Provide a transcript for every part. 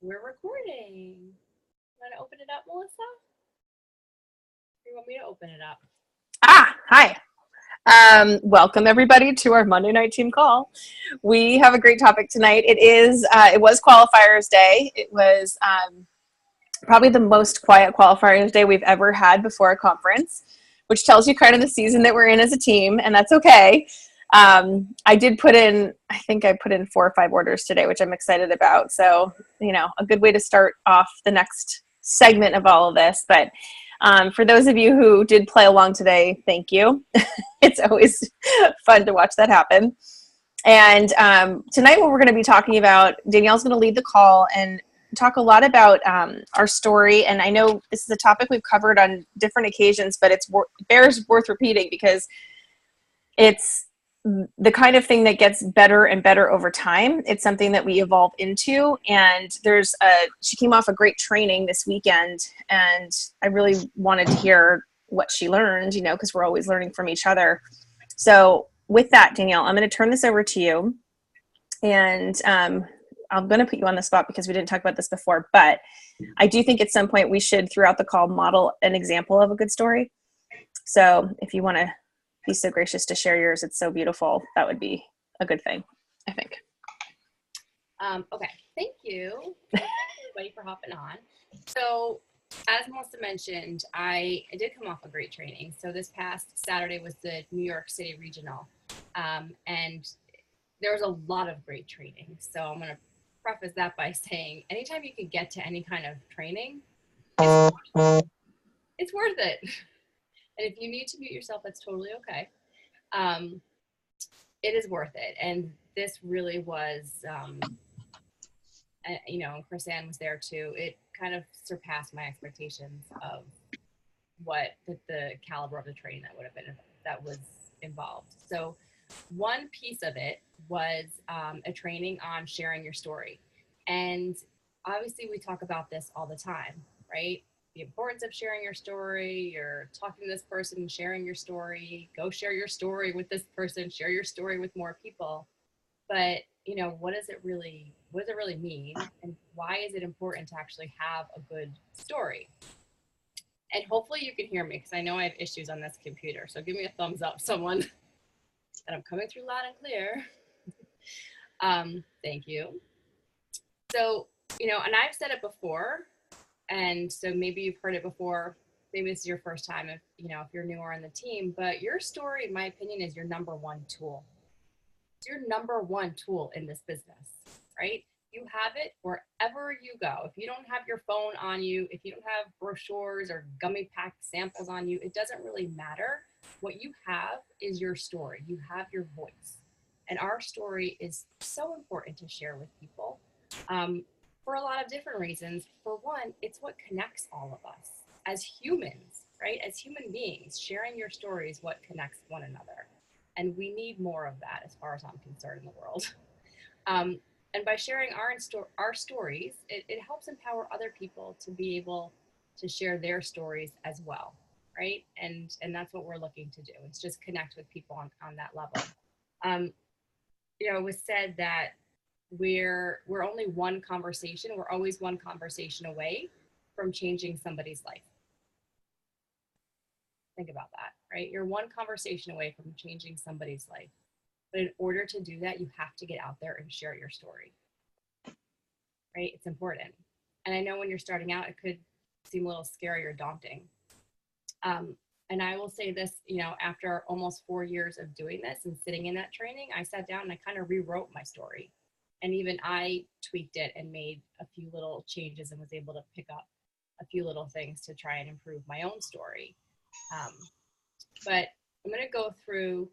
We're recording. Want to open it up, Melissa? Or you want me to open it up? Hi. Welcome everybody to our Monday night team call. We have a great topic tonight. It was qualifiers day. It was probably the most quiet qualifiers day we've ever had before a conference, which tells you kind of the season that we're in as a team, and that's okay. I think I put in 4 or 5 orders today, which I'm excited about. So, a good way to start off the next segment of all of this. But for those of you who did play along today, thank you. It's always fun to watch that happen. And tonight what we're going to be talking about, Danielle's going to lead the call and talk a lot about our story. And I know this is a topic we've covered on different occasions, but it bears worth repeating because it's the kind of thing that gets better and better over time. It's something that we evolve into. And she came off a great training this weekend, and I really wanted to hear what she learned, because we're always learning from each other. So with that, Danielle, I'm going to turn this over to you. And I'm going to put you on the spot because we didn't talk about this before, but I do think at some point we should, throughout the call, model an example of a good story. So if you want to be so gracious to share yours, it's so beautiful, that would be a good thing, I think. Okay, thank you. Thank you everybody for hopping on. So as Melissa mentioned, I did come off a great training. So this past Saturday was the New York City Regional, and there was a lot of great training. So I'm going to preface that by saying anytime you can get to any kind of training, it's worth it. And if you need to mute yourself, that's totally okay. It is worth it. And this really was, Chris Ann was there too. It kind of surpassed my expectations of what the caliber of the training that was involved. So one piece of it was a training on sharing your story. And obviously we talk about this all the time, right? The importance of sharing your story. You're talking to this person, sharing your story. Go share your story with this person. Share your story with more people. But what does it really mean, and why is it important to actually have a good story? And hopefully you can hear me because I know I have issues on this computer. So give me a thumbs up, someone, that I'm coming through loud and clear. Thank you. So and I've said it before. And so maybe you've heard it before. Maybe this is your first time if you're newer on the team, but your story, in my opinion, is your number one tool. It's your number one tool in this business, right? You have it wherever you go. If you don't have your phone on you, if you don't have brochures or gummy pack samples on you, it doesn't really matter. What you have is your story. You have your voice. And our story is so important to share with people. For a lot of different reasons. For one, it's what connects all of us as humans, right? As human beings, sharing your story is what connects one another. And we need more of that as far as I'm concerned in the world. And by sharing our stories, it helps empower other people to be able to share their stories as well, right? And that's what we're looking to do. It's just connect with people on that level. It was said that we're only one conversation. We're always one conversation away from changing somebody's life. Think about that, right? You're one conversation away from changing somebody's life. But in order to do that, you have to get out there and share your story, right? It's important. And I know when you're starting out, it could seem a little scary or daunting. And I will say this, after almost 4 years of doing this and sitting in that training, I sat down and I kind of rewrote my story. And even I tweaked it and made a few little changes and was able to pick up a few little things to try and improve my own story. But I'm going to go through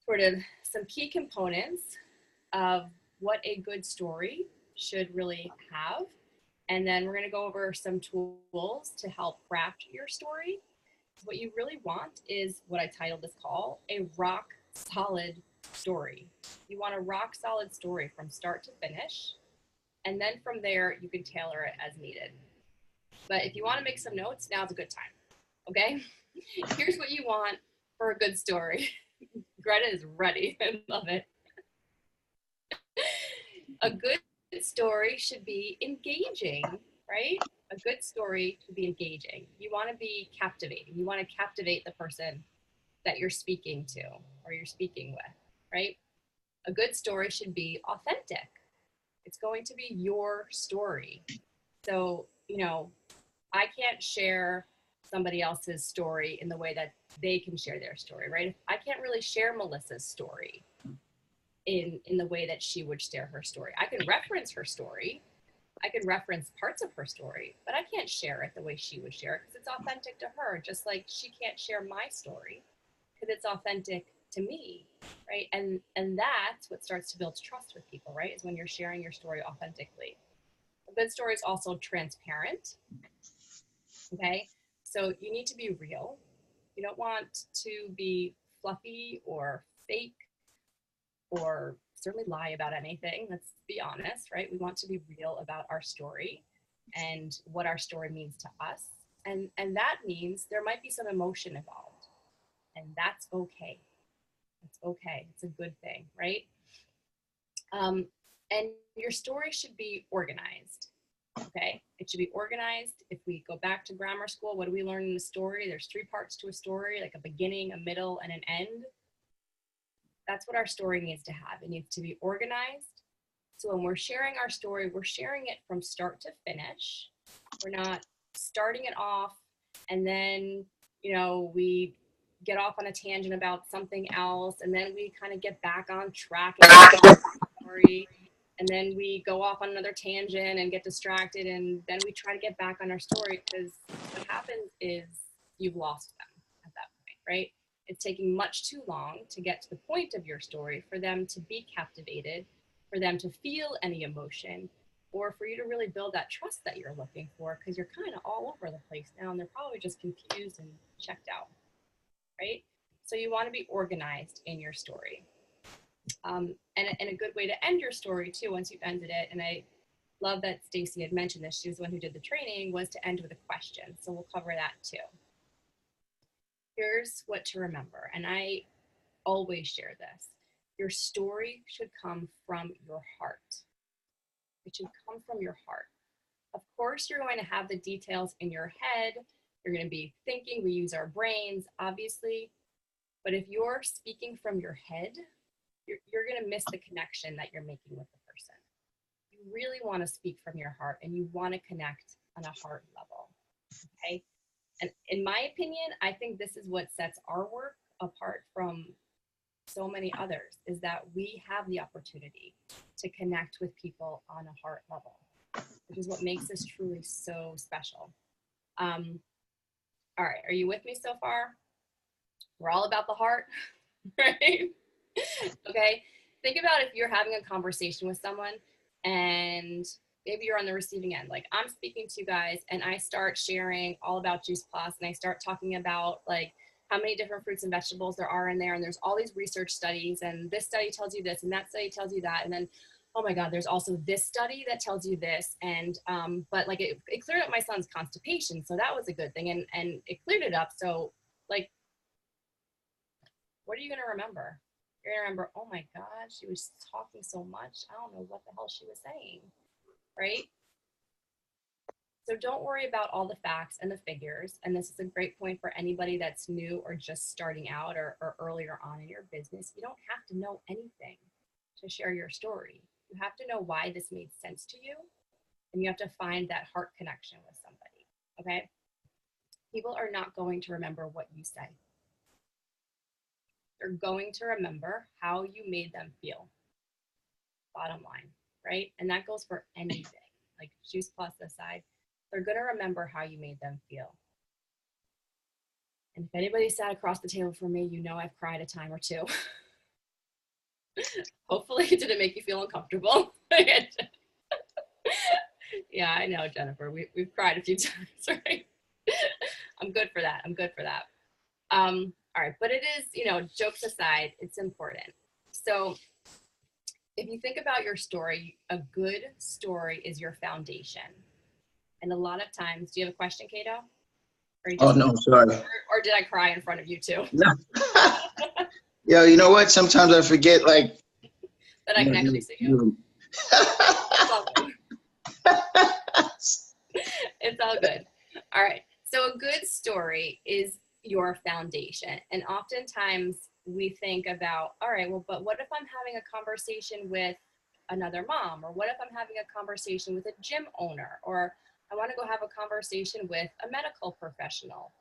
sort of some key components of what a good story should really have. And then we're going to go over some tools to help craft your story. What you really want is what I titled this call, a rock solid story. You want a rock solid story from start to finish. And then from there, you can tailor it as needed. But if you want to make some notes, now's a good time. Okay? Here's what you want for a good story. Greta is ready. I love it. A good good story should be engaging, right? A good story should be engaging. You want to be captivating. You want to captivate the person that you're speaking to or you're speaking with, right? A good story should be authentic. It's going to be your story. So, I can't share somebody else's story in the way that they can share their story, right? I can't really share Melissa's story in the way that she would share her story. I can reference her story. I can reference parts of her story, but I can't share it the way she would share it because it's authentic to her, just like she can't share my story because it's authentic to me, right? And that's what starts to build trust with people, right? Is when you're sharing your story authentically. A good story is also transparent, okay? So you need to be real. You don't want to be fluffy or fake or certainly lie about anything. Let's be honest, right? We want to be real about our story and what our story means to us. And that means there might be some emotion involved. And that's okay. It's okay. It's a good thing, right? And your story should be organized. Okay, it should be organized. If we go back to grammar school, what do we learn in a story? There's 3 parts to a story, like a beginning, a middle, and an end. That's what our story needs to have. It needs to be organized. So when we're sharing our story, we're sharing it from start to finish. We're not starting it off and then, we get off on a tangent about something else, and then we kind of get back on track and the story. And then we go off on another tangent and get distracted, and then we try to get back on our story because what happens is you've lost them at that point, right? It's taking much too long to get to the point of your story for them to be captivated, for them to feel any emotion, or for you to really build that trust that you're looking for because you're kind of all over the place now and they're probably just confused and checked out, right? So you want to be organized in your story. And a good way to end your story too, once you've ended it, and I love that Stacy had mentioned this, she was the one who did the training, was to end with a question. So we'll cover that too. Here's what to remember, and I always share this. Your story should come from your heart. It should come from your heart. Of course, you're going to have the details in your head. You're going to be thinking, we use our brains, obviously. But if you're speaking from your head, you're going to miss the connection that you're making with the person. You really want to speak from your heart and you want to connect on a heart level, okay? And in my opinion, I think this is what sets our work apart from so many others, is that we have the opportunity to connect with people on a heart level, which is what makes this truly so special. All right, are you with me so far? We're all about the heart, right? Okay, think about if you're having a conversation with someone and maybe you're on the receiving end. Like I'm speaking to you guys and I start sharing all about Juice Plus and I start talking about like how many different fruits and vegetables there are in there, and there's all these research studies, and this study tells you this and that study tells you that, and then oh my god, there's also this study that tells you this, and but like it cleared up my son's constipation, so that was a good thing, and it cleared it up. So like, what are you going to remember? You're going to remember, oh my god, she was talking so much, I don't know what the hell she was saying, right? So don't worry about all the facts and the figures. And this is a great point for anybody that's new or just starting out or earlier on in your business. You don't have to know anything to share your story. You have to know why this made sense to you. And you have to find that heart connection with somebody, okay? People are not going to remember what you say. They're going to remember how you made them feel. Bottom line, right? And that goes for anything, like Juice Plus aside. They're going to remember how you made them feel. And if anybody sat across the table from me, you know I've cried a time or two. Hopefully it didn't make you feel uncomfortable. Yeah, I know, Jennifer. We've cried a few times, right? I'm good for that. I'm good for that. All right, but it is, jokes aside, it's important. So if you think about your story, a good story is your foundation. And a lot of times, do you have a question, Cato? Oh, no, sorry. Or did I cry in front of you too? No. Yo, you know what? Sometimes I forget, like. That I can actually see you. all good. All right. So a good story is your foundation. And oftentimes we think about, all right, well, but what if I'm having a conversation with another mom? Or what if I'm having a conversation with a gym owner? Or I want to go have a conversation with a medical professional.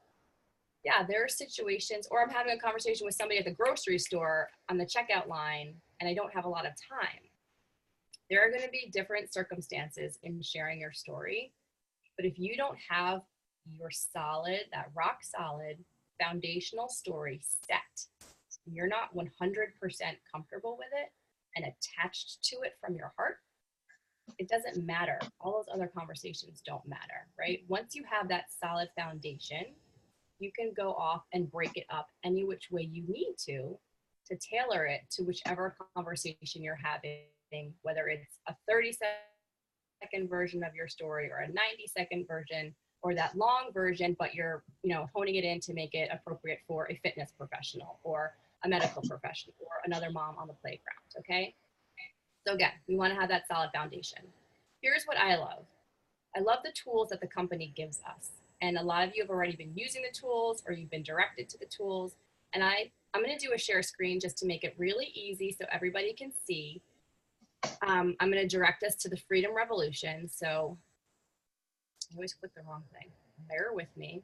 Yeah, there are situations, or I'm having a conversation with somebody at the grocery store on the checkout line, and I don't have a lot of time. There are going to be different circumstances in sharing your story. But if you don't have your solid, that rock solid foundational story set, you're not 100% comfortable with it and attached to it from your heart, it doesn't matter. All those other conversations don't matter, right? Once you have that solid foundation, you can go off and break it up any which way you need to tailor it to whichever conversation you're having, whether it's a 30-second version of your story or a 90-second version or that long version, but you're, honing it in to make it appropriate for a fitness professional or a medical professional or another mom on the playground, okay? So again, we want to have that solid foundation. Here's what I love. I love the tools that the company gives us. And a lot of you have already been using the tools or you've been directed to the tools. And I'm going to do a share screen just to make it really easy so everybody can see. I'm going to direct us to the Freedom Revolution. So I always click the wrong thing. Bear with me.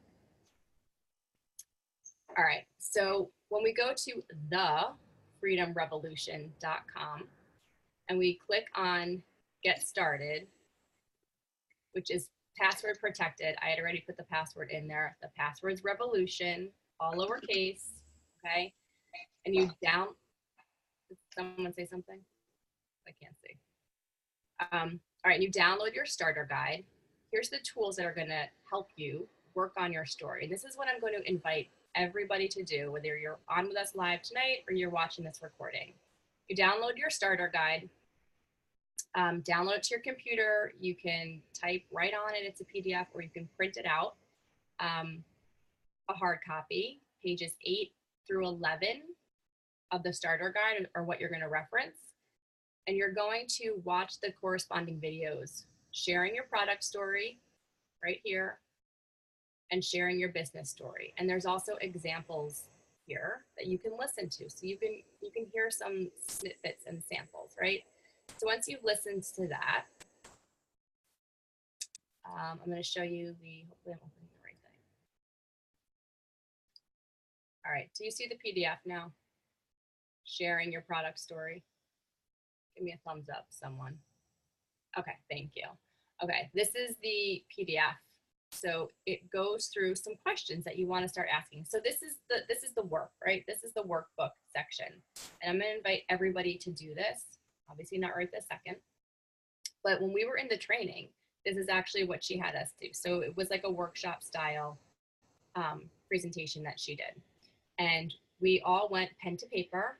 All right. So when we go to thefreedomrevolution.com and we click on Get Started, which is password protected. I had already put the password in there. The password's revolution, all lowercase, okay? And you did someone say something? I can't see. All right, you download your starter guide. Here's the tools that are gonna help you work on your story. And this is what I'm going to invite everybody to do, whether you're on with us live tonight or you're watching this recording. You download your starter guide. Download it to your computer. You can type right on it. It's a PDF, or you can print it out. A hard copy, pages 8 through 11 of the starter guide are what you're going to reference. And you're going to watch the corresponding videos, sharing your product story right here and sharing your business story. And there's also examples here that you can listen to. So you can hear some snippets and samples, right? So once you've listened to that, I'm going to show you hopefully I'm opening the right thing. All right, do you see the PDF now? Sharing your product story. Give me a thumbs up, someone. Okay, thank you. Okay, this is the PDF. So it goes through some questions that you want to start asking. So this is the work, right? This is the workbook section. And I'm going to invite everybody to do this. Obviously not right this second. But when we were in the training, this is actually what she had us do. So it was like a workshop style presentation that she did. And we all went pen to paper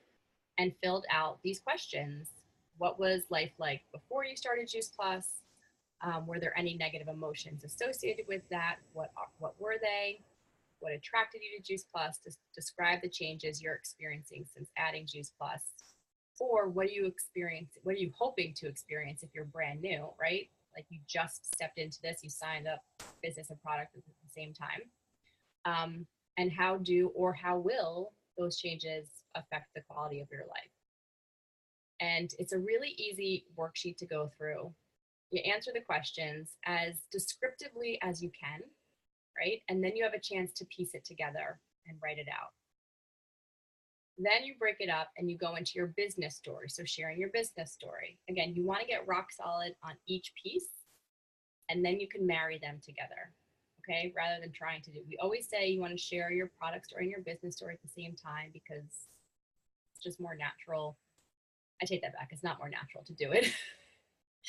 and filled out these questions. What was life like before you started Juice Plus? Were there any negative emotions associated with that? What were they? What attracted you to Juice Plus? Describe the changes you're experiencing since adding Juice Plus. Or what are you hoping to experience if you're brand new, right? Like you just stepped into this, you signed up business and product at the same time. And how will those changes affect the quality of your life? And it's a really easy worksheet to go through. You answer the questions as descriptively as you can, right? And then you have a chance to piece it together and write it out. Then you break it up and you go into your business story. So sharing your business story. Again, you want to get rock solid on each piece, and then you can marry them together, okay? Rather than trying to do, we always say you want to share your product story and your business story at the same time because it's just more natural. I take that back. It's not more natural to do it.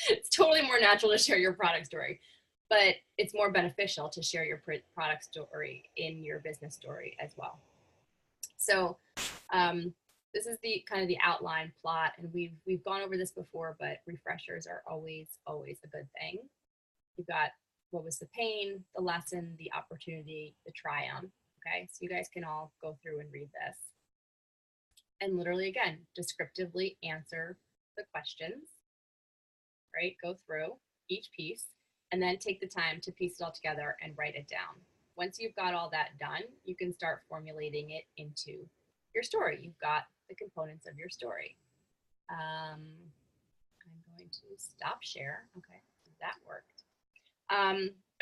It's totally more natural to share your product story, but it's more beneficial to share your product story in your business story as well. So this is the kind of the outline plot, and we've gone over this before, but refreshers are always a good thing. You've got what was the pain, the lesson, the opportunity, the triumph. Okay, so you guys can all go through and read this. And literally, again, descriptively answer the questions, right? Go through each piece. and then take the time to piece it all together and write it down. Once you've got all that done, you can start formulating it into your story. You've got the components of your story. I'm going to stop share. Okay, that worked.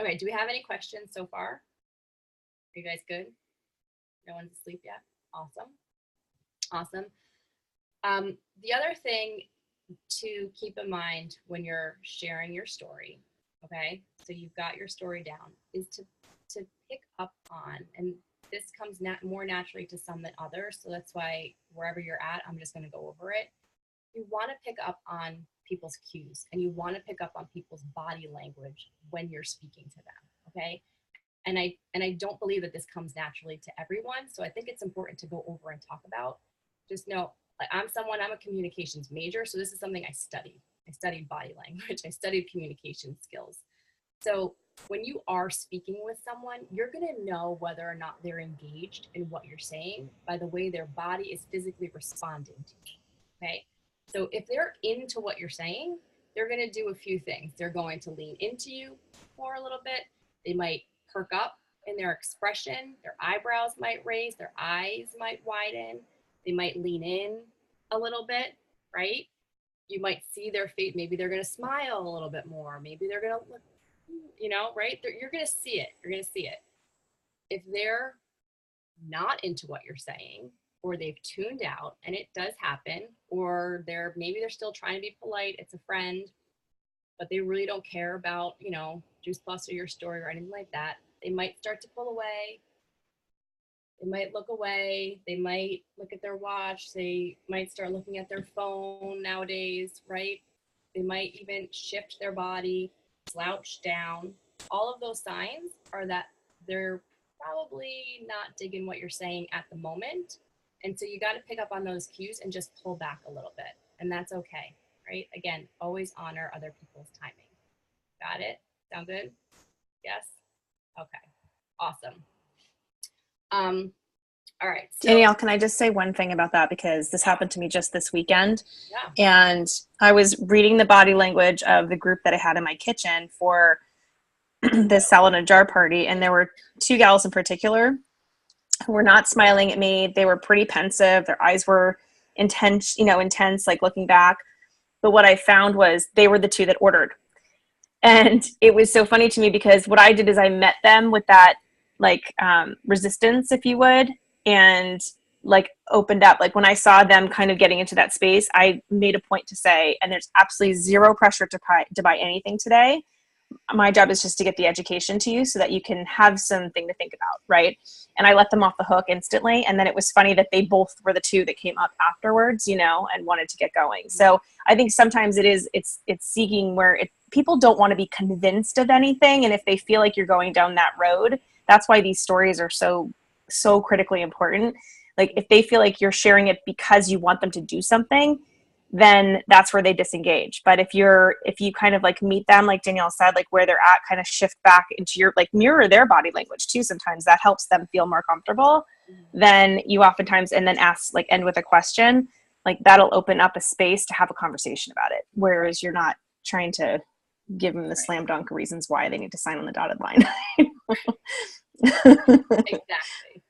Okay, do we have any questions so far? Are you guys good? No one's asleep yet? Awesome. Awesome. The other thing to keep in mind when you're sharing your story, okay, so you've got your story down, is to pick up on, and this comes more naturally to some than others, so that's why wherever you're at, I'm just going to go over it. You want to pick up on people's cues, and you want to pick up on people's body language when you're speaking to them, okay? And I don't believe that this comes naturally to everyone, so I think it's important to go over and talk about. Just know, like, I'm a communications major, so this is something I studied. I studied body language. I studied communication skills. So when you are speaking with someone, you're going to know whether or not they're engaged in what you're saying by the way their body is physically responding to you, okay? So if they're into what you're saying, they're going to do a few things. They're going to lean into you more a little bit. They might perk up in their expression. Their eyebrows might raise. Their eyes might widen. They might lean in a little bit, right? You might see their face. Maybe they're going to smile a little bit more. Maybe they're going to look, right? You're going to see it. You're going to see it. If they're not into what you're saying, or they've tuned out, and it does happen, or maybe they're still trying to be polite, it's a friend, but they really don't care about, Juice Plus or your story or anything like that, they might start to pull away. They might look away. They might look at their watch. They might start looking at their phone nowadays, right? They might even shift their body, slouch down. All of those signs are that they're probably not digging what you're saying at the moment. And so you got to pick up on those cues and just pull back a little bit. And that's okay, right? Again, always honor other people's timing. Got it? Sound good? Yes? Okay. Awesome. All right. So, Danielle, can I just say one thing about that? Because this happened to me just this weekend. yeah. And I was reading the body language of the group that I had in my kitchen for this salad in a jar party. And there were two gals in particular who were not smiling at me. They were pretty pensive. Their eyes were intense, like looking back. But what I found was they were the two that ordered. And it was so funny to me because what I did is I met them with that resistance, if you would, and opened up. Like when I saw them kind of getting into that space, I made a point to say, and there's absolutely zero pressure to buy anything today. My job is just to get the education to you so that you can have something to think about, right? And I let them off the hook instantly. And then it was funny that they both were the two that came up afterwards, and wanted to get going. So I think sometimes it's seeking where people don't want to be convinced of anything. And if they feel like you're going down that road, that's why these stories are so critically important. Like if they feel like you're sharing it because you want them to do something, then that's where they disengage. But if you kind of meet them, like Danielle said, where they're at, kind of shift back into your, mirror their body language too. Sometimes that helps them feel more comfortable. Then you oftentimes, and then ask, end with a question, that'll open up a space to have a conversation about it. Whereas you're not trying to give them the slam dunk reasons why they need to sign on the dotted line. Exactly.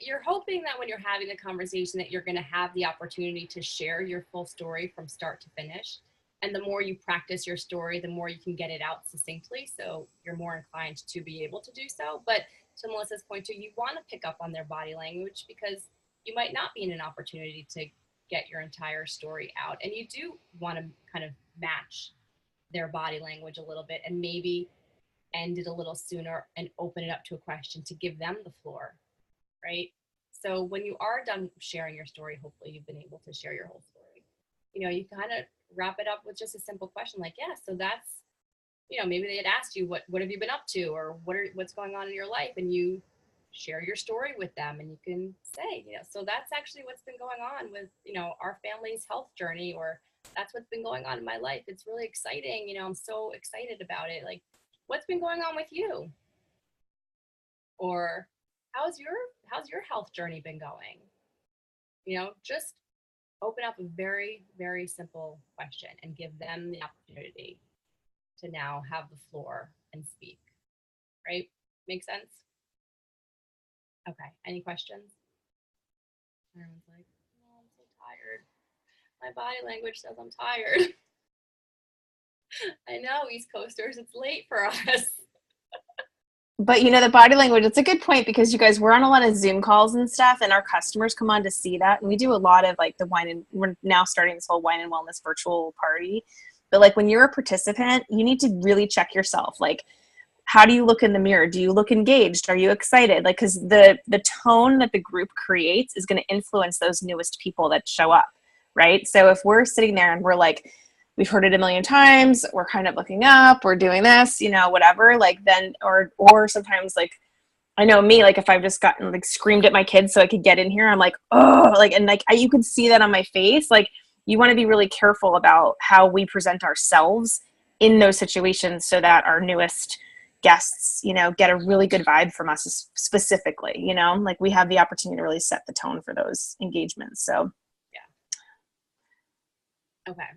You're hoping that when you're having the conversation that you're going to have the opportunity to share your full story from start to finish. And the more you practice your story, the more you can get it out succinctly. So you're more inclined to be able to do so. But to Melissa's point too, you want to pick up on their body language because you might not be in an opportunity to get your entire story out. And you do want to kind of match their body language a little bit and maybe end it a little sooner and open it up to a question to give them the floor, right? So when you are done sharing your story, hopefully you've been able to share your whole story. You kind of wrap it up with just a simple question like, yeah, so that's, maybe they had asked you, what have you been up to, or what's going on in your life, and you share your story with them, and you can say, so that's actually what's been going on with, our family's health journey, or that's what's been going on in my life. It's really exciting. I'm so excited about it. Like, what's been going on with you? Or how's your health journey been going? Just open up a very, very simple question and give them the opportunity to now have the floor and speak, right? Make sense? Okay, any questions? Everyone's like, oh, I'm so tired. My body language says I'm tired. I know, East Coasters, it's late for us. But the body language, it's a good point because you guys, we're on a lot of Zoom calls and stuff, and our customers come on to see that. And we do a lot of like we're now starting this whole wine and wellness virtual party. But like when you're a participant, you need to really check yourself. Like, how do you look in the mirror? Do you look engaged? Are you excited? Like, because the tone that the group creates is going to influence those newest people that show up, right? So if we're sitting there and we're like, we've heard it a million times, we're kind of looking up, we're doing this, whatever, like then, or sometimes like, I know me, like if I've just gotten like screamed at my kids so I could get in here, I'm like, oh, like, and like you could see that on my face. Like you want to be really careful about how we present ourselves in those situations so that our newest guests, get a really good vibe from us specifically, like we have the opportunity to really set the tone for those engagements. So yeah. Okay.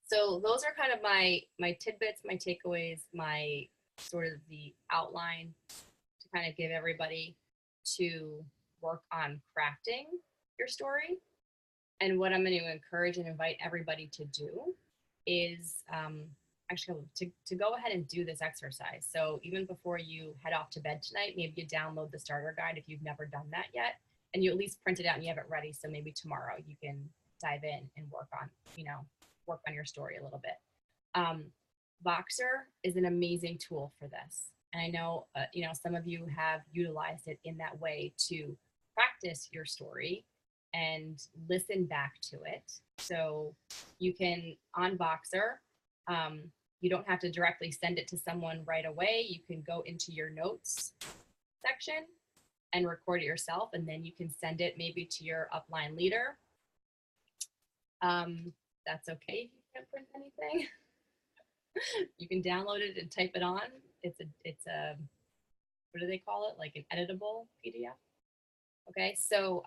So those are kind of my tidbits, my takeaways, my sort of the outline to kind of give everybody to work on crafting your story. And what I'm going to encourage and invite everybody to do is actually to go ahead and do this exercise. So even before you head off to bed tonight, maybe you download the starter guide if you've never done that yet, and you at least print it out and you have it ready. So maybe tomorrow you can dive in and work on your story a little bit. Voxer is an amazing tool for this. And I know, some of you have utilized it in that way to practice your story and listen back to it. So you can, on Voxer, you don't have to directly send it to someone right away. You can go into your notes section and record it yourself, and then you can send it maybe to your upline leader. That's okay if you can't print anything. You can download it and type it on. It's a what do they call it? Like an editable PDF. Okay, so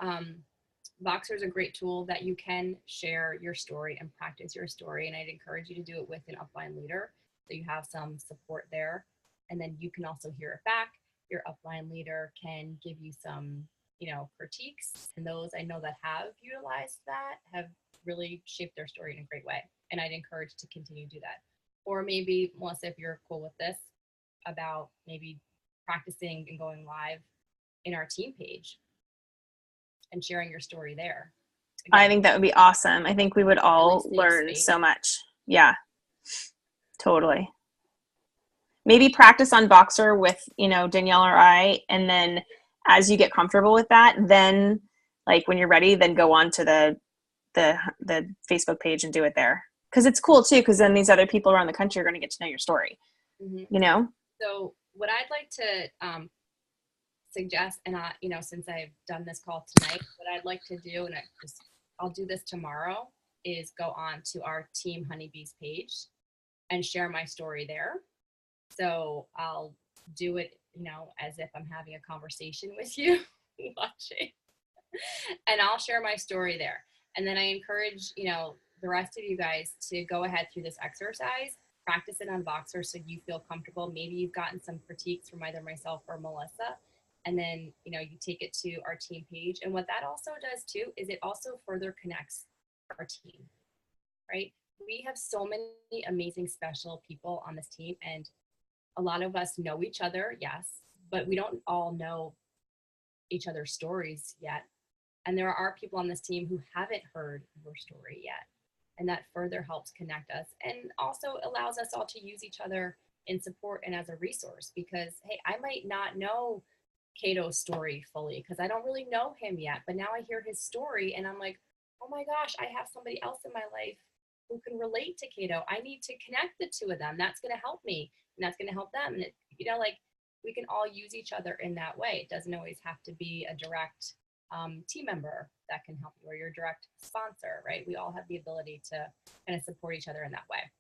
Voxer is a great tool that you can share your story and practice your story, and I'd encourage you to do it with an upline leader so you have some support there, and then you can also hear it back. Your upline leader can give you some, critiques, and those I know that have utilized that have really shaped their story in a great way, and I'd encourage to continue to do that. Or maybe, Melissa, if you're cool with this, about maybe practicing and going live in our team page and sharing your story there. Again, I think that would be awesome. I think we would all really learn space. so much. Yeah, totally. Maybe practice on Voxer with, Danielle or I, and then as you get comfortable with that, then like when you're ready, then go on to the Facebook page and do it there. Because it's cool too, because then these other people around the country are going to get to know your story. Mm-hmm. So what I'd like to suggest, and since I've done this call tonight, what I'd like to do, and I'll do this tomorrow, is go on to our Team Honeybees page and share my story there. So I'll do it, as if I'm having a conversation with you watching, and I'll share my story there. And then I encourage, the rest of you guys to go ahead through this exercise, practice it on Voxer so you feel comfortable. Maybe you've gotten some critiques from either myself or Melissa, and then, you take it to our team page. And what that also does too, is it also further connects our team, right? We have so many amazing special people on this team, and a lot of us know each other, yes, but we don't all know each other's stories yet. And there are people on this team who haven't heard your story yet. And that further helps connect us and also allows us all to use each other in support and as a resource, because, hey, I might not know Cato's story fully because I don't really know him yet, but now I hear his story and I'm like, oh my gosh, I have somebody else in my life who can relate to Cato. I need to connect the two of them. That's going to help me and that's going to help them. And we can all use each other in that way. It doesn't always have to be a direct team member that can help you, or your direct sponsor, right? We all have the ability to kind of support each other in that way.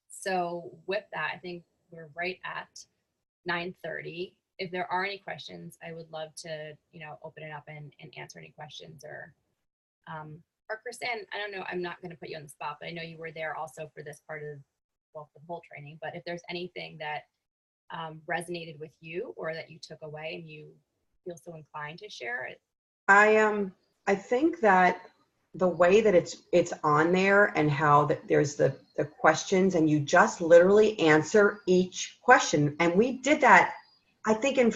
So with that, I think we're right at 9:30. If there are any questions, I would love to, open it up and answer any questions, or Kristen, I don't know, I'm not going to put you on the spot, but I know you were there also for this part of well, for the whole training, but if there's anything that resonated with you or that you took away and you feel so inclined to share it. I think that the way that it's on there and how that there's the questions and you just literally answer each question. And we did that, I think in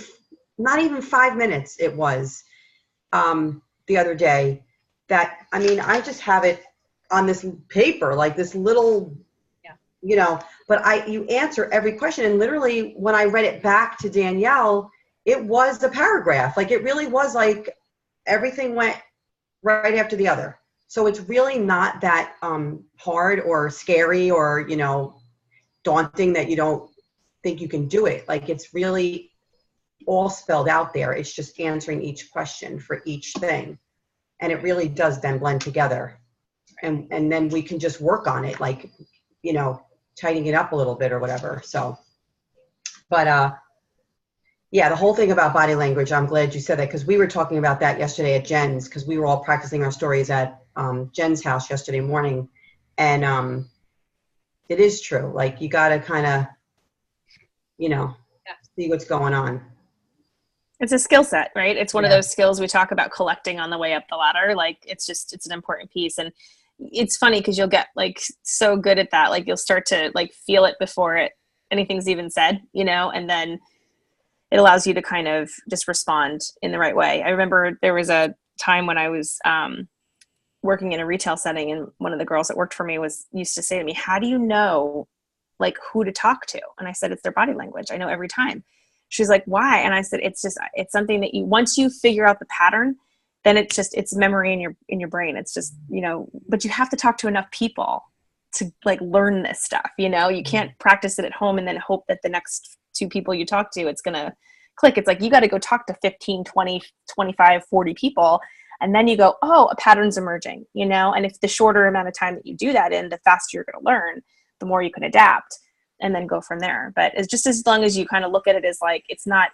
not even 5 minutes it was the other day. That, I mean, I just have it on this paper, like this little, but you answer every question. And literally when I read it back to Danielle, it was a paragraph. Like it really was like everything went right after the other. So it's really not that hard or scary or, daunting that you don't think you can do it. Like it's really all spelled out there. It's just answering each question for each thing. And it really does then blend together. And then we can just work on it, like, tightening it up a little bit or whatever. So, but yeah, the whole thing about body language, I'm glad you said that because we were talking about that yesterday at Jen's because we were all practicing our stories at Jen's house yesterday morning. And it is true. Like you got to kind of, see what's going on. It's a skill set, right? It's one of Yeah. those skills we talk about collecting on the way up the ladder. Like it's an important piece. And it's funny because you'll get like so good at that. Like you'll start to like feel it before anything's even said, and then it allows you to kind of just respond in the right way. I remember there was a time when I was working in a retail setting and one of the girls that worked for me used to say to me, how do you know like who to talk to? And I said, it's their body language. I know every time. She's like, why? And I said, it's something that once you figure out the pattern, then it's memory in your brain. It's just, but you have to talk to enough people to like learn this stuff. You can't practice it at home and then hope that the next 2 people you talk to, it's going to click. It's like, you got to go talk to 15, 20, 25, 40 people. And then you go, oh, a pattern's emerging, and if the shorter amount of time that you do that in, the faster you're going to learn, the more you can adapt and then go from there. But it's just as long as you kind of look at it as like, it's not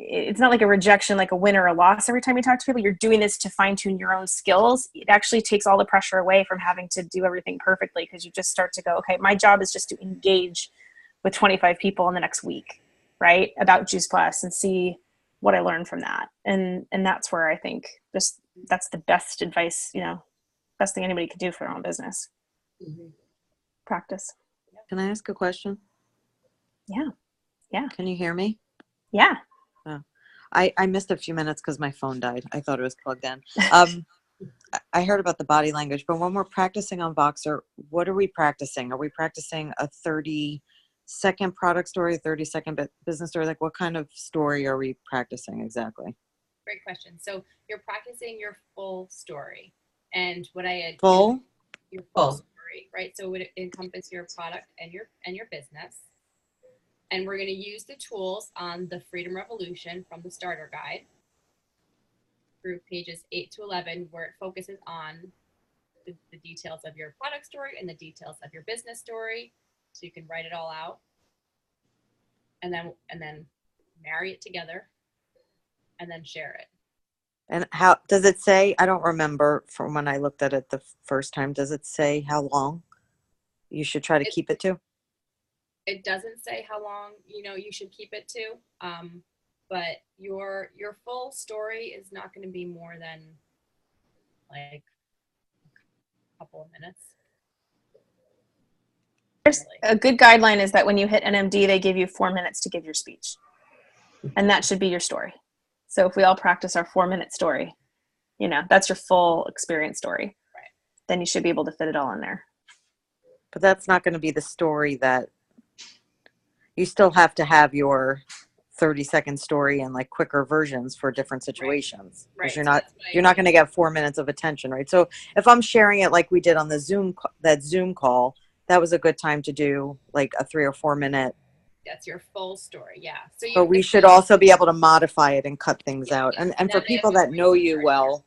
it's not like a rejection, like a win or a loss every time you talk to people. You're doing this to fine tune your own skills. It actually takes all the pressure away from having to do everything perfectly because you just start to go, okay, my job is just to engage with 25 people in the next week, right? About Juice Plus and see what I learned from that. And that's where I think that's the best advice, best thing anybody could do for their own business. Mm-hmm. Practice. Can I ask a question? Yeah. Can you hear me? Yeah. Oh. I missed a few minutes because my phone died. I thought it was plugged in. I heard about the body language, but when we're practicing on Voxer, what are we practicing? Are we practicing a 30-second product story, 30-second business story? Like what kind of story are we practicing exactly? Great question. So you're practicing your full story. And what I had Full? Your full story, right? So it would encompass your product and your business. And we're going to use the tools on the Freedom Revolution from the starter guide through pages 8 to 11, where it focuses on the details of your product story and the details of your business story. So you can write it all out and then marry it together and then share it. And how does it say? I don't remember from when I looked at it the first time. Does it say how long you should try to keep it to? It doesn't say how long you should keep it to, but your full story is not going to be more than like a couple of minutes. A good guideline is that when you hit NMD, they give you 4 minutes to give your speech, and that should be your story. So if we all practice our 4-minute story, that's your full experience story. Right. Then you should be able to fit it all in there. But that's not going to be the story that you still have to have your 30-second story and like quicker versions for different situations. Right. Because you're not going to get 4 minutes of attention, right? So if I'm sharing it like we did on the Zoom call, that was a good time to do like a 3 or 4 minute. That's your full story. Yeah. But we should also be able to modify it and cut things out. And for people that know you well,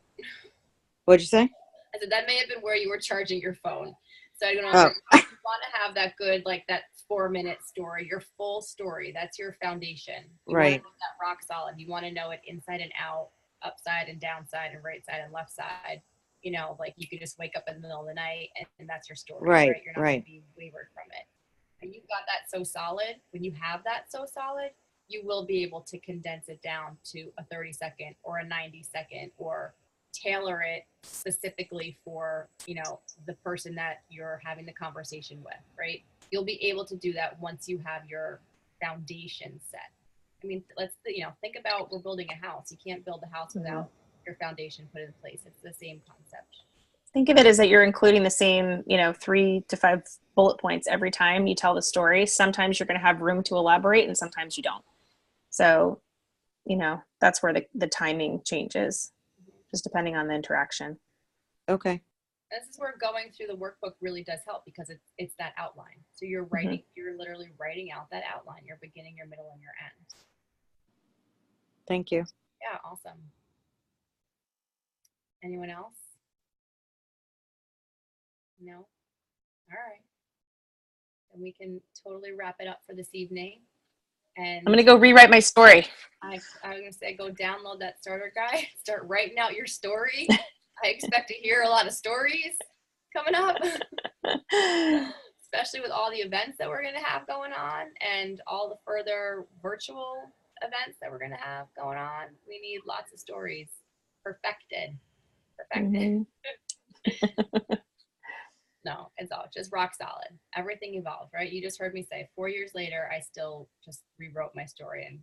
what'd you say? I said that may have been where you were charging your phone. So I don't know. Oh. You want to have that good, like that 4-minute story, your full story. That's your foundation. You Right. want to make that rock solid. You want to know it inside and out, upside and downside and right side and left side. you know, like you could just wake up in the middle of the night and that's your story, Right, right? You're not right. going to be wavered from it. And you've got that so solid. When you have that so solid, you will be able to condense it down to a 30-second or a 90-second, or tailor it specifically for, you know, the person that you're having the conversation with, right? You'll be able to do that once you have your foundation set. I mean, let's, you know, think about, we're building a house. You can't build a house without your foundation put in place. It's the same concept. Think of it as that you're including the same, 3 to 5 bullet points every time you tell the story. Sometimes you're going to have room to elaborate and sometimes you don't. So, that's where the timing changes, just depending on the interaction. Okay. This is where going through the workbook really does help, because it's that outline. So you're writing, you're literally writing out that outline, your beginning, your middle, and your end. Thank you. Yeah, awesome. Anyone else? No? All right. Then we can totally wrap it up for this evening. And I'm going to go rewrite my story. I was going to say, go download that starter guide, start writing out your story. I expect to hear a lot of stories coming up, especially with all the events that we're going to have going on and all the further virtual events that we're going to have going on. We need lots of stories. Perfected. Mm-hmm. No, it's all just rock solid. Everything evolved, right? You just heard me say 4 years later, I still just rewrote my story and,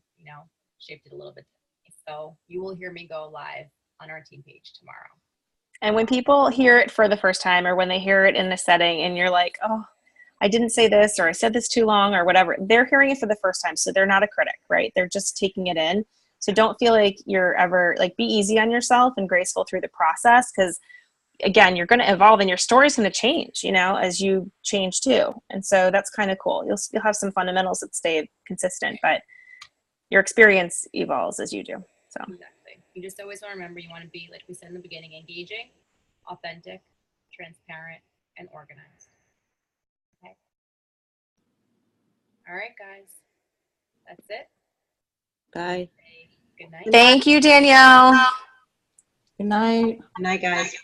shaped it a little bit differently. So you will hear me go live on our team page tomorrow. And when people hear it for the first time, or when they hear it in the setting and you're like, oh, I didn't say this, or I said this too long, or whatever, they're hearing it for the first time. So they're not a critic, right? They're just taking it in. So don't feel like you're ever, be easy on yourself and graceful through the process, because again, you're going to evolve and your story's going to change, as you change too. And so that's kind of cool. You'll have some fundamentals that stay consistent, but your experience evolves as you do. So exactly. You just always want to remember, you want to be, like we said in the beginning, engaging, authentic, transparent, and organized. Okay. All right, guys. That's it. Bye. Good night. thank you, Danielle. Good night. Good night, guys.